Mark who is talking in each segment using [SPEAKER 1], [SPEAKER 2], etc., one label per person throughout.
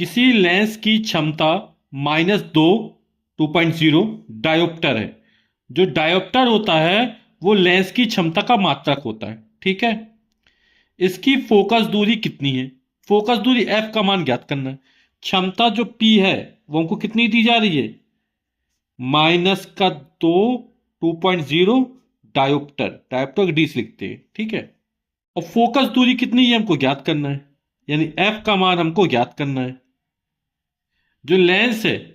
[SPEAKER 1] किसी लेंस की क्षमता -2 2.0 डायोप्टर है। जो डायोप्टर होता है वो लेंस की क्षमता का मात्रक होता है। ठीक है। इसकी फोकस दूरी कितनी है? फोकस दूरी एफ का मान ज्ञात करना है। क्षमता जो पी है वो हमको कितनी दी जा रही है? -2 2.0 डायोप्टर। डायोप्टर डी से लिखते हैं। ठीक है। और फोकस दूरी कितनी है हमको ज्ञात करना है, यानी एफ का मान हमको ज्ञात करना है। जो लेंस है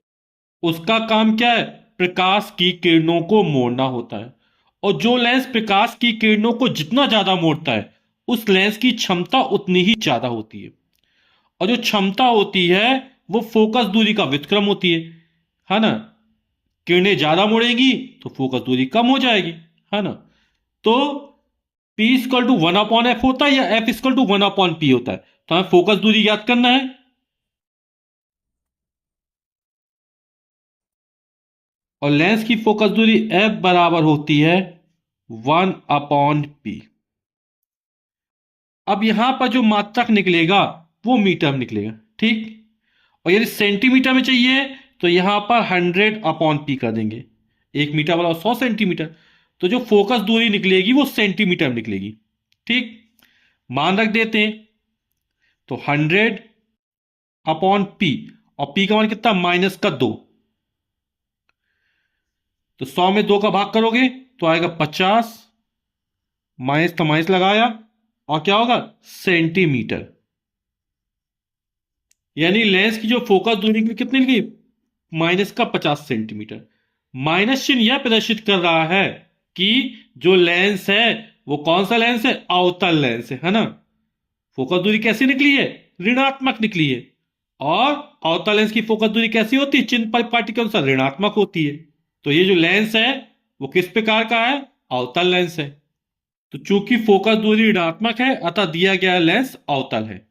[SPEAKER 1] उसका काम क्या है? प्रकाश की किरणों को मोड़ना होता है। और जो लेंस प्रकाश की किरणों को जितना ज्यादा मोड़ता है उस लेंस की क्षमता उतनी ही ज्यादा होती है। और जो क्षमता होती है वो फोकस दूरी का व्युत्क्रम होती है ना। किरणें ज्यादा मुड़ेगी तो फोकस दूरी कम हो जाएगी, है ना। तो P इक्वल टू 1/f होता है या F इक्वल टू 1/P होता है? तो हमें फोकस दूरी याद करना है। और लेंस की फोकस दूरी F बराबर होती है 1/P। अब यहां पर जो मात्रक निकलेगा वो मीटर में निकलेगा। ठीक। और यदि सेंटीमीटर में चाहिए तो यहां पर 100/P कर देंगे। 1 मीटर वाला 100 सेंटीमीटर। तो जो फोकस दूरी निकलेगी वो सेंटीमीटर में निकलेगी। ठीक। मान रख देते हैं। तो 100/P। और P का मान कितना? -2। तो 100 में 2 का भाग करोगे तो आएगा 50। माइनस का माइनस लगाया और क्या होगा? सेंटीमीटर। यानी लेंस की जो फोकस दूरी की कितनी निकली? -50 सेंटीमीटर। माइनस चिन्ह यह प्रदर्शित कर रहा है कि जो लेंस है वो कौन सा लेंस है? अवतल लेंस है ना। फोकस दूरी कैसी निकली है? ऋणात्मक निकली है। और अवतल लेंस की फोकस दूरी कैसी होती है? चिन्ह परिपाटी के अनुसार ऋणात्मक होती है। तो ये जो लेंस है वो किस प्रकार का है? अवतल लेंस है। तो चूंकि फोकस दूरी ऋणात्मक है अतः दिया गया लेंस अवतल है।